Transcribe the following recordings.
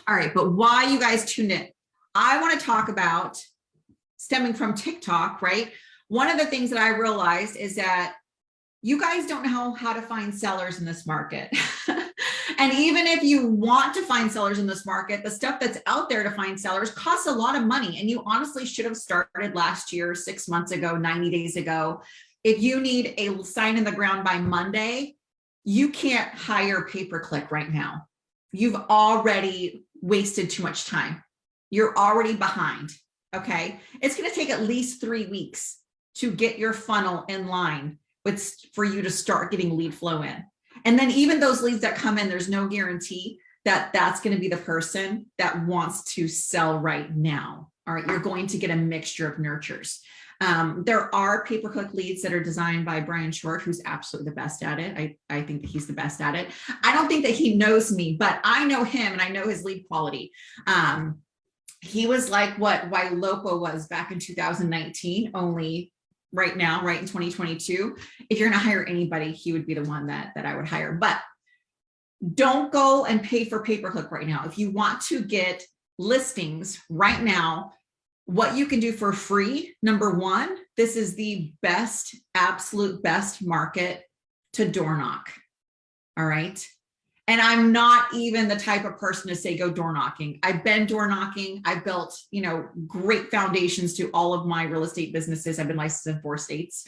All right, but why you guys tuned in? I want to talk about, stemming from TikTok, right? One of the things that I realized is that you guys don't know how to find sellers in this market. And even if you want to find sellers in this market, the stuff that's out there to find sellers costs a lot of money. And you honestly should have started last year, 6 months ago, 90 days ago. If you need a sign in the ground by Monday, you can't hire pay-per-click right now. You've already wasted too much time. You're already behind, okay? It's gonna take at least 3 weeks to get your funnel in line for you to start getting lead flow in. And then even those leads that come in, there's no guarantee that that's going to be the person that wants to sell right now. All right, you're going to get a mixture of nurtures. There are pay-per-click leads that are designed by Brian Short, who's absolutely the best at it. I think that he's the best at it. I don't think that he knows me, but I know him and I know his lead quality. He was like what 𝗦𝗲𝗀𝗱𝗃𝗀 was back in 2019, only right now, right in 2022. If you're going to hire anybody, he would be the one that I would hire. But don't go and pay for pay-per-click right now. If you want to get listings right now, what you can do for free, number one, this is the best, absolute best market to door knock. All right. And I'm not even the type of person to say go door knocking. I've been door knocking. I've built, great foundations to all of my real estate businesses. I've been licensed in 4 states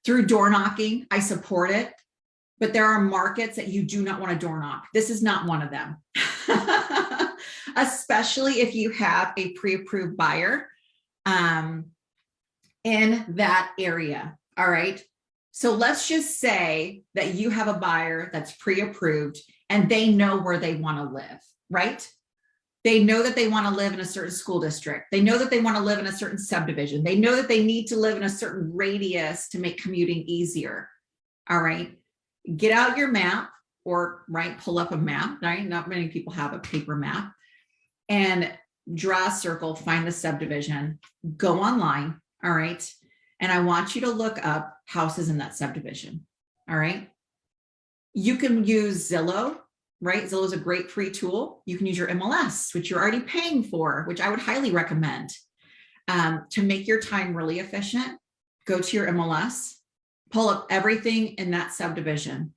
through door knocking. I support it, but there are markets that you do not want to door knock. This is not one of them, especially if you have a pre-approved buyer in that area. All right. So let's just say that you have a buyer that's pre-approved and they know where they want to live, right? They know that they want to live in a certain school district. They know that they want to live in a certain subdivision. They know that they need to live in a certain radius to make commuting easier. All right. Get out your map pull up a map, right? Not many people have a paper map, and draw a circle, find the subdivision, go online. All right. And I want you to look up houses in that subdivision. All right. You can use Zillow, right? Zillow is a great free tool. You can use your MLS, which you're already paying for, which I would highly recommend. To make your time really efficient, go to your MLS, pull up everything in that subdivision.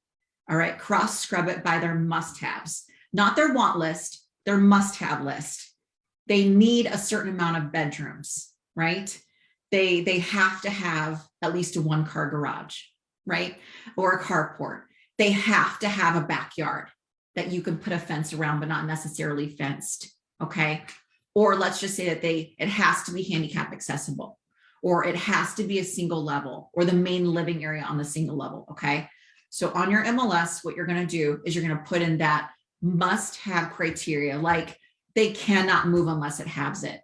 All right. Cross scrub it by their must-haves, not their want list, their must-have list. They need a certain amount of bedrooms, right? They have to have at least a 1-car garage, right? Or a carport. They have to have a backyard that you can put a fence around, but not necessarily fenced, okay? Or let's just say that it has to be handicap accessible, or it has to be a single level, or the main living area on the single level, okay? So on your MLS, what you're gonna do is you're gonna put in that must-have criteria, like they cannot move unless it has it.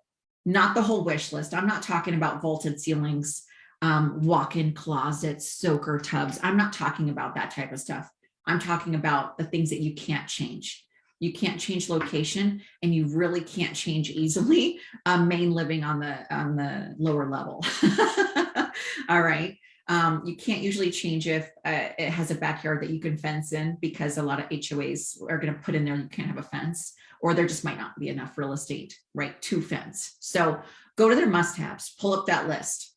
Not the whole wish list. I'm not talking about vaulted ceilings, walk-in closets, soaker tubs. I'm not talking about that type of stuff. I'm talking about the things that you can't change. You can't change location, and you really can't change easily main living on the lower level. All right. You can't usually change if it has a backyard that you can fence in, because a lot of HOAs are going to put in there you can't have a fence, or there just might not be enough real estate, right, to fence. So go to their must-haves, pull up that list.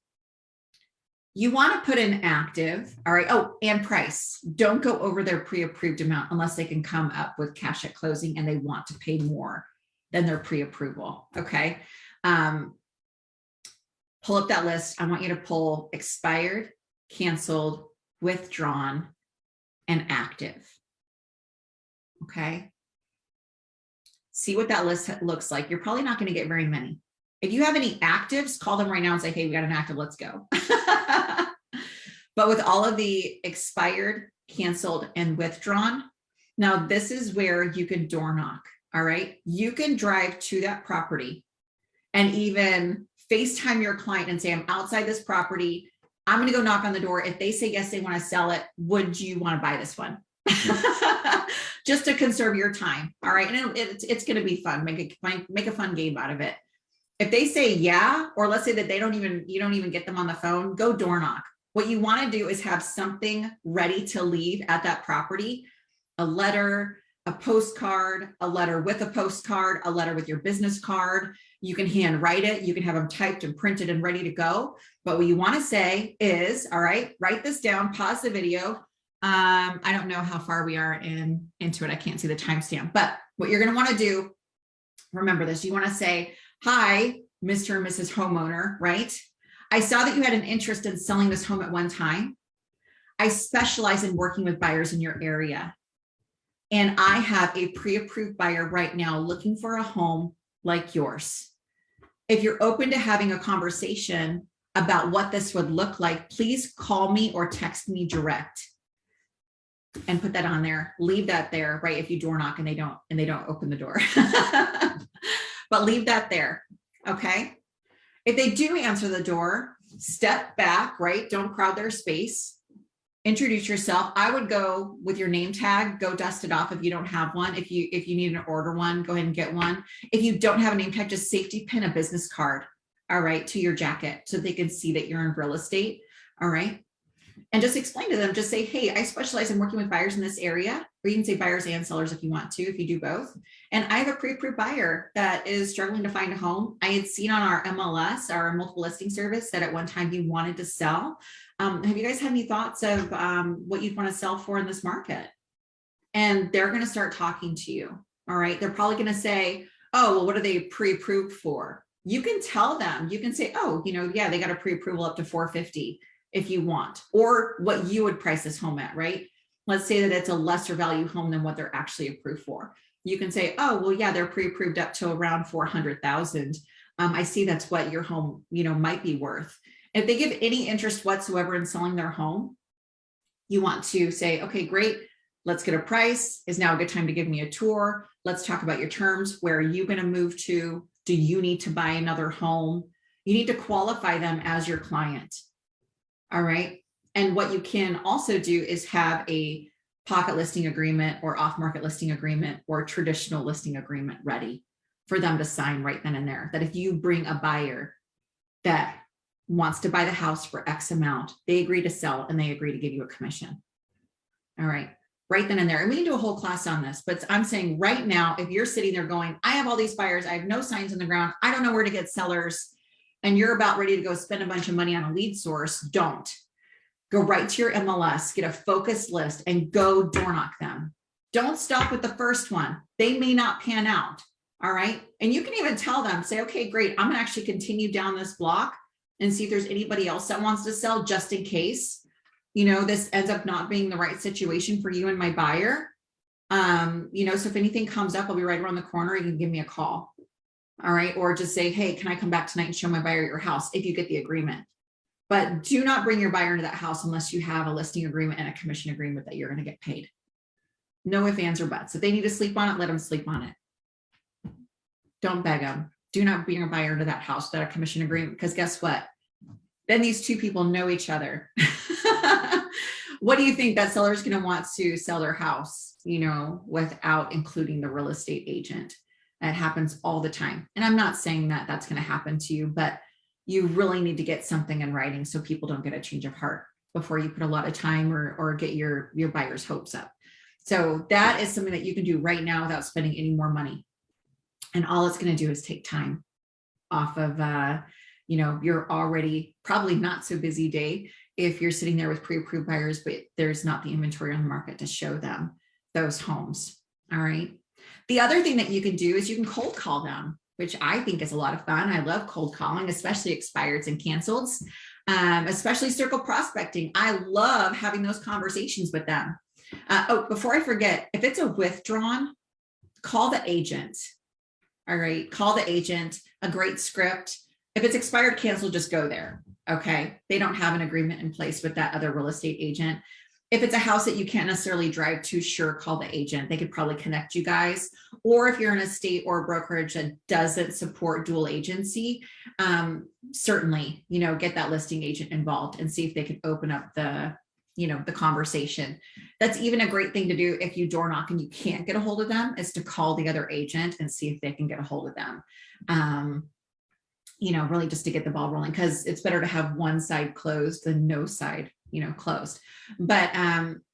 You want to put in active, all right. Oh, and price. Don't go over their pre-approved amount unless they can come up with cash at closing and they want to pay more than their pre-approval, okay? Pull up that list. I want you to pull expired, canceled, withdrawn, and active, okay? See what that list looks like. You're probably not going to get very many. If you have any actives, call them right now and say, hey, we got an active, let's go. But with all of the expired, canceled, and withdrawn, now this is where you can door knock, all right? You can drive to that property and even FaceTime your client and say, I'm outside this property. I'm going to go knock on the door. If they say yes, they want to sell it. Would you want to buy this one? Just to conserve your time. All right. And it's going to be fun. Make a fun game out of it. If they say yeah, or let's say that you don't even get them on the phone, go door knock. What you want to do is have something ready to leave at that property, a letter, a postcard, a letter with a postcard, a letter with your business card. You can handwrite it. You can have them typed and printed and ready to go. But what you want to say is, all right, write this down, pause the video. I don't know how far we are into it. I can't see the timestamp, but what you're going to want to do, remember this, you want to say, hi, Mr. and Mrs. Homeowner, right? I saw that you had an interest in selling this home at one time. I specialize in working with buyers in your area. And I have a pre-approved buyer right now looking for a home like yours. If you're open to having a conversation about what this would look like, please call me or text me direct and put that on there. Leave that there, right? If you door knock and they don't open the door, but leave that there. Okay. If they do answer the door, step back, right? Don't crowd their space. Introduce yourself. I would go with your name tag, go dust it off if you don't have one. If you need to order one, go ahead and get one. If you don't have a name tag, just safety pin a business card, all right, to your jacket so they can see that you're in real estate, all right? And just explain to them, just say, hey, I specialize in working with buyers in this area, or you can say buyers and sellers if you want to, if you do both. And I have a pre-approved buyer that is struggling to find a home. I had seen on our MLS, our multiple listing service, that at one time you wanted to sell. Have you guys had any thoughts of what you'd want to sell for in this market? And they're going to start talking to you. All right. They're probably going to say, oh, well, what are they pre-approved for? You can tell them, you can say, oh, yeah, they got a pre-approval up to $450 if you want, or what you would price this home at, right? Let's say that it's a lesser value home than what they're actually approved for. You can say, oh, well, yeah, they're pre-approved up to around $400,000. I see that's what your home, might be worth. If they give any interest whatsoever in selling their home, you want to say, okay, great. Let's get a price. Is now a good time to give me a tour? Let's talk about your terms. Where are you going to move to? Do you need to buy another home? You need to qualify them as your client. All right. And what you can also do is have a pocket listing agreement or off-market listing agreement or traditional listing agreement ready for them to sign right then and there. That if you bring a buyer that wants to buy the house for X amount, they agree to sell and they agree to give you a commission. All right, right then and there. And we can do a whole class on this, but I'm saying right now, if you're sitting there going, I have all these buyers, I have no signs in the ground, I don't know where to get sellers, and you're about ready to go spend a bunch of money on a lead source, don't. Go right to your MLS, get a focus list and go door knock them. Don't stop with the first one. They may not pan out. All right. And you can even tell them, say, okay, great. I'm gonna actually continue down this block and see if there's anybody else that wants to sell, just in case, this ends up not being the right situation for you and my buyer. So if anything comes up, I'll be right around the corner. You can give me a call. All right. Or just say, hey, can I come back tonight and show my buyer your house if you get the agreement? But do not bring your buyer into that house unless you have a listing agreement and a commission agreement that you're going to get paid. No ifs, ands, or buts. If they need to sleep on it, let them sleep on it. Don't beg them. Do not bring a buyer into that house without a commission agreement, because guess what? Then these two people know each other. What do you think that seller is going to want to sell their house, without including the real estate agent? That happens all the time. And I'm not saying that that's going to happen to you, but you really need to get something in writing so people don't get a change of heart before you put a lot of time or get your buyer's hopes up. So that is something that you can do right now without spending any more money. And all it's going to do is take time off of, your already probably not so busy day if you're sitting there with pre-approved buyers, but there's not the inventory on the market to show them those homes. All right. The other thing that you can do is you can cold call them, which I think is a lot of fun. I love cold calling, especially expireds and canceleds, especially circle prospecting. I love having those conversations with them. Before I forget, if it's a withdrawn, call the agent. All right, call the agent, a great script. If it's expired, cancel, just go there. Okay, they don't have an agreement in place with that other real estate agent. If it's a house that you can't necessarily drive to, sure, call the agent. They could probably connect you guys. Or if you're in a state or a brokerage that doesn't support dual agency, certainly, get that listing agent involved and see if they can open up the conversation. That's even a great thing to do if you door knock and you can't get a hold of them, is to call the other agent and see if they can get a hold of them. Really just to get the ball rolling, because it's better to have one side closed than no side, closed. But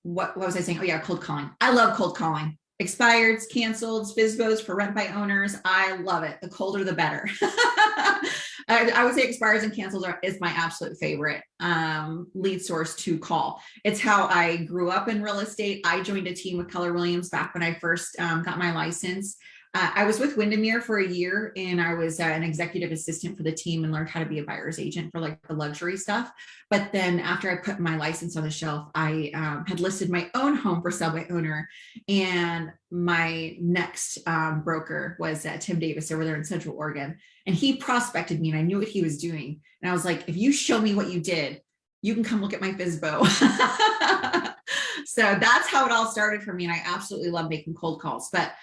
what was I saying? Oh yeah, cold calling. I love cold calling. Expireds, canceled, FSBOs for rent by owners. I love it. The colder, the better. I would say expires and cancels is my absolute favorite lead source to call. It's how I grew up in real estate. I joined a team with Keller Williams back when I first got my license. I was with Windermere for a year, and I was an executive assistant for the team and learned how to be a buyer's agent for like the luxury stuff. But then after I put my license on the shelf, I had listed my own home for sale by owner. And my next broker was Tim Davis over there in Central Oregon. And he prospected me, and I knew what he was doing. And I was like, if you show me what you did, you can come look at my FSBO. So that's how it all started for me. And I absolutely love making cold calls. But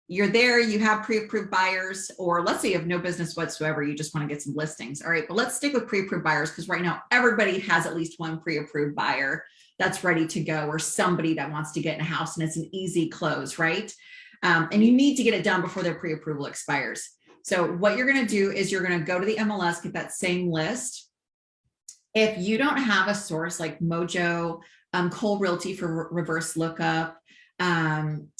you're there, you have pre-approved buyers, or let's say you have no business whatsoever, you just want to get some listings. All right, but let's stick with pre-approved buyers, because right now everybody has at least one pre-approved buyer that's ready to go, or somebody that wants to get in a house and it's an easy close, right? And you need to get it done before their pre-approval expires. So what you're going to do is you're going to go to the MLS, get that same list. If you don't have a source like Mojo, Cole Realty for reverse lookup,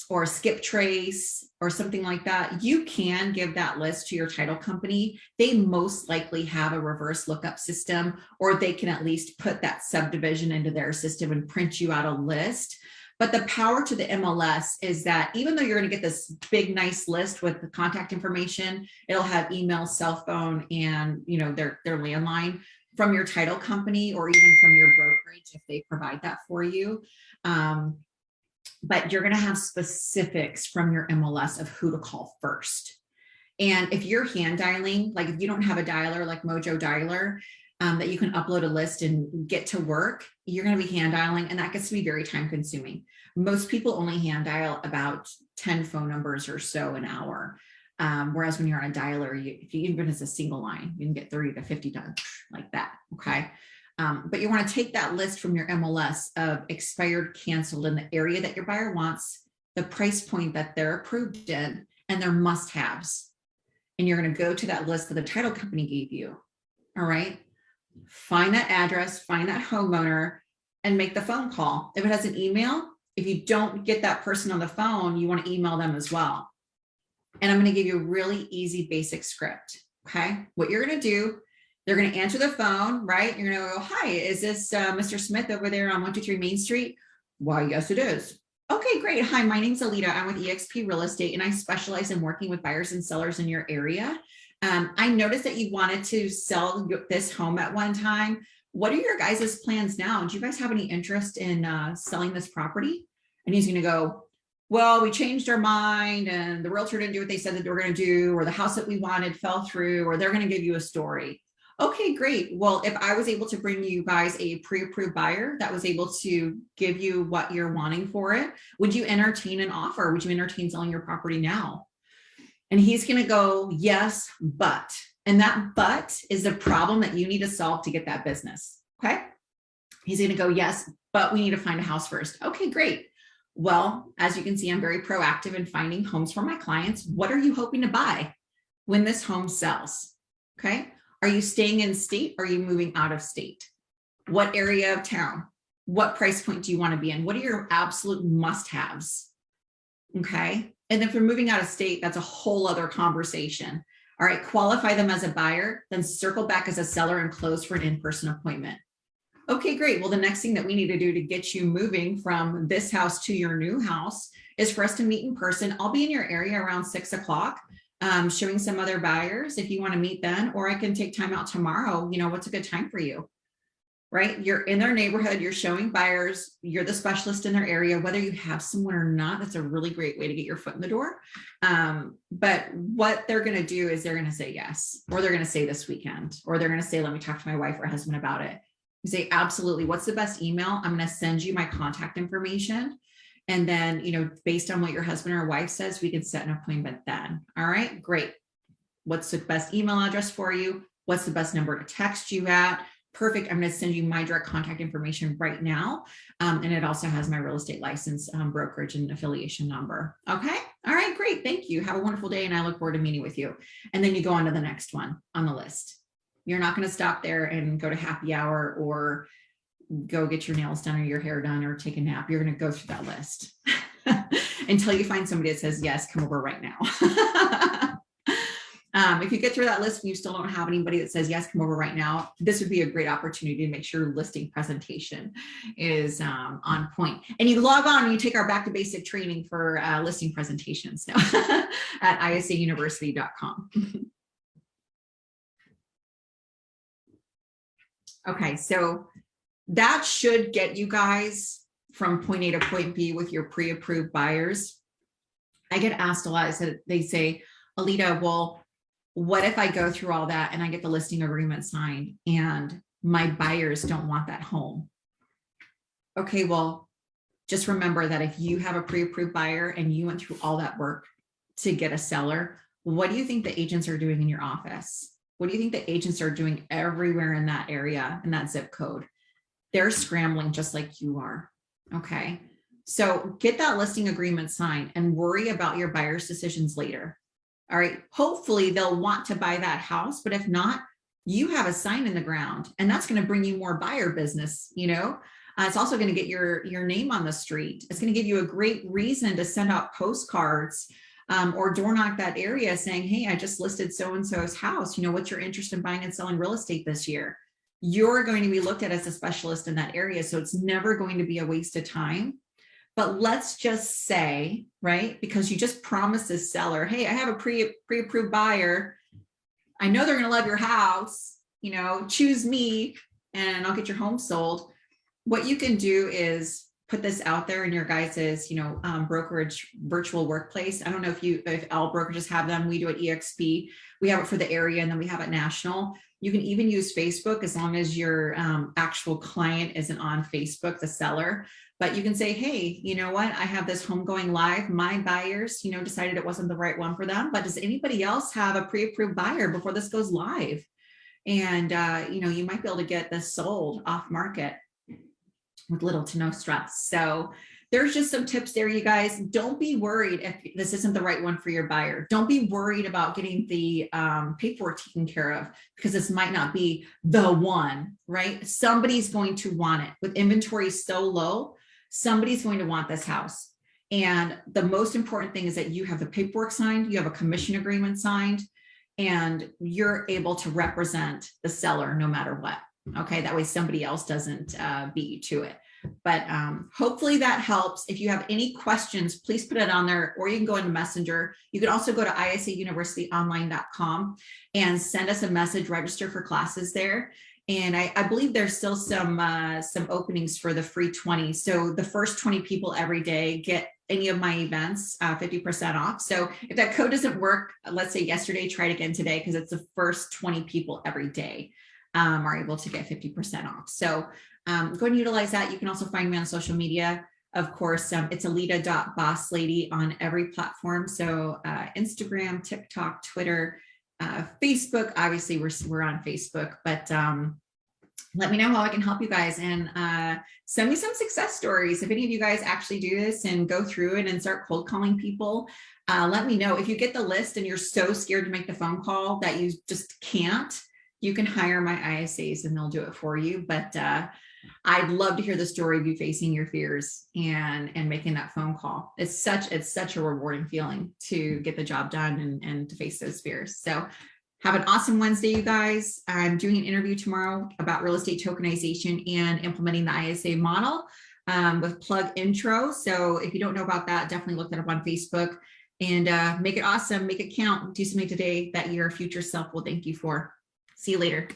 or skip trace or something like that, you can give that list to your title company. They most likely have a reverse lookup system, or they can at least put that subdivision into their system and print you out a list. But the power to the MLS is that even though you're going to get this big, nice list with the contact information, it'll have email, cell phone, and their landline from your title company, or even from your brokerage if they provide that for you. But you're going to have specifics from your MLS of who to call first. And if you're hand dialing, like if you don't have a dialer like Mojo Dialer that you can upload a list and get to work, you're going to be hand dialing, and that gets to be very time consuming. Most people only hand dial about 10 phone numbers or so an hour. Whereas when you're on a dialer, if you even as a single line, you can get 30 to 50 done like that. Okay. But you want to take that list from your MLS of expired, canceled in the area that your buyer wants, the price point that they're approved in, and their must-haves. And you're going to go to that list that the title company gave you. All right. Find that address, find that homeowner, and make the phone call. If it has an email, if you don't get that person on the phone, you want to email them as well. And I'm going to give you a really easy, basic script. Okay. What you're going to do, they're going to answer the phone, right? You're going to go, hi, is this Mr. Smith over there on 123 Main Street? Why, yes, it is. Okay, great. Hi, my name's Aleta. I'm with 𝗥𝗲 Real Estate, and I specialize in working with buyers and sellers in your area. I noticed that you wanted to sell this home at one time. What are your guys' plans now? Do you guys have any interest in selling this property? And he's going to go, well, we changed our mind, and the realtor didn't do what they said that they were going to do, or the house that we wanted fell through, or they're going to give you a story. Okay, great. Well, if I was able to bring you guys a pre-approved buyer that was able to give you what you're wanting for it, would you entertain an offer? Would you entertain selling your property now? And he's going to go, yes, but. And that but is the problem that you need to solve to get that business. Okay. He's going to go, yes, but we need to find a house first. Okay, great. Well, as you can see, I'm very proactive in finding homes for my clients. What are you hoping to buy when this home sells? Okay. Are you staying in state? Or are you moving out of state? What area of town? What price point do you want to be in? What are your absolute must-haves? Okay. And then if you're moving out of state, that's a whole other conversation. All right. Qualify them as a buyer, then circle back as a seller and close for an in-person appointment. Okay, great. Well, the next thing that we need to do to get you moving from this house to your new house is for us to meet in person. I'll be in your area around 6 o'clock. Showing some other buyers if you want to meet then, or I can take time out tomorrow. What's a good time for you, right? You're in their neighborhood, you're showing buyers, you're the specialist in their area, whether you have someone or not. That's a really great way to get your foot in the door. But what they're going to do is they're going to say yes, or they're going to say this weekend, or they're going to say, let me talk to my wife or husband about it. You say, absolutely. What's the best email? I'm going to send you my contact information. And then, based on what your husband or wife says, we can set an appointment then. All right, great. What's the best email address for you? What's the best number to text you at? Perfect. I'm going to send you my direct contact information right now. And it also has my real estate license, brokerage and affiliation number. Okay. All right, great. Thank you. Have a wonderful day. And I look forward to meeting with you. And then you go on to the next one on the list. You're not going to stop there and go to happy hour or go get your nails done or your hair done or take a nap. You're going to go through that list. until you find somebody that says, yes, come over right now. If you get through that list and you still don't have anybody that says, yes, come over right now, this would be a great opportunity to make sure your listing presentation is on point. And you log on and you take our back to basic training for listing presentations now at 𝗖𝗍𝗍𝗀𝗍𝗔.com. Okay, so that should get you guys from point A to point B with your pre-approved buyers. I get asked a lot. They say, Aleta, well, what if I go through all that and I get the listing agreement signed and my buyers don't want that home? Okay, well, just remember that if you have a pre-approved buyer and you went through all that work to get a seller, what do you think the agents are doing in your office? What do you think the agents are doing everywhere in that area, in that zip code? They're scrambling just like you are. Okay, so get that listing agreement signed and worry about your buyer's decisions later. All right, hopefully they'll want to buy that house, but if not, you have a sign in the ground and that's going to bring you more buyer business. You know, it's also going to get your name on the street. It's going to give you a great reason to send out postcards or door knock that area saying, hey, I just listed so-and-so's house. You know, what's your interest in buying and selling real estate this year? You're going to be looked at as a specialist in that area. So it's never going to be a waste of time. But let's just say, right, because you just promised this seller, hey, I have a pre-approved buyer. I know they're going to love your house, you know, choose me and I'll get your home sold. What you can do is put this out there in your guys's, you know, brokerage virtual workplace. I don't know if all brokerages have them. We do at EXP. We have it for the area and then we have it national. You can even use Facebook as long as your actual client isn't on Facebook, the seller. But you can say, hey, you know what? I have this home going live. My buyers, you know, decided it wasn't the right one for them. But does anybody else have a pre-approved buyer before this goes live? And, you know, you might be able to get this sold off market with little to no stress. So there's just some tips there, you guys. Don't be worried if this isn't the right one for your buyer. Don't be worried about getting the paperwork taken care of because this might not be the one, right? Somebody's going to want it. With inventory so low, somebody's going to want this house. And the most important thing is that you have the paperwork signed, you have a commission agreement signed, and you're able to represent the seller no matter what. Okay, that way somebody else doesn't beat you to it. But hopefully that helps. If you have any questions, please put it on there, or you can go into Messenger. You can also go to 𝗖𝗍𝗍𝗀𝗍𝗀online.com and send us a message, register for classes there. And I believe there's still some openings for the free 20. So the first 20 people every day get any of my events 50% off. So if that code doesn't work, let's say yesterday, try it again today, because it's the first 20 people every day are able to get 50% off. So go and utilize that. You can also find me on social media. Of course, it's aleta.bosslady on every platform. So Instagram, TikTok, Twitter, Facebook. Obviously, we're on Facebook, but let me know how I can help you guys, and send me some success stories. If any of you guys actually do this and go through it and start cold calling people, let me know. If you get the list and you're so scared to make the phone call that you just can't, you can hire my ISAs and they'll do it for you. But I'd love to hear the story of you facing your fears and making that phone call. It's such a rewarding feeling to get the job done and to face those fears. So have an awesome Wednesday, you guys. I'm doing an interview tomorrow about real estate tokenization and implementing the ISA model with Plug Intro. So if you don't know about that, definitely look that up on Facebook and make it awesome, make it count, do something today that your future self will thank you for. See you later.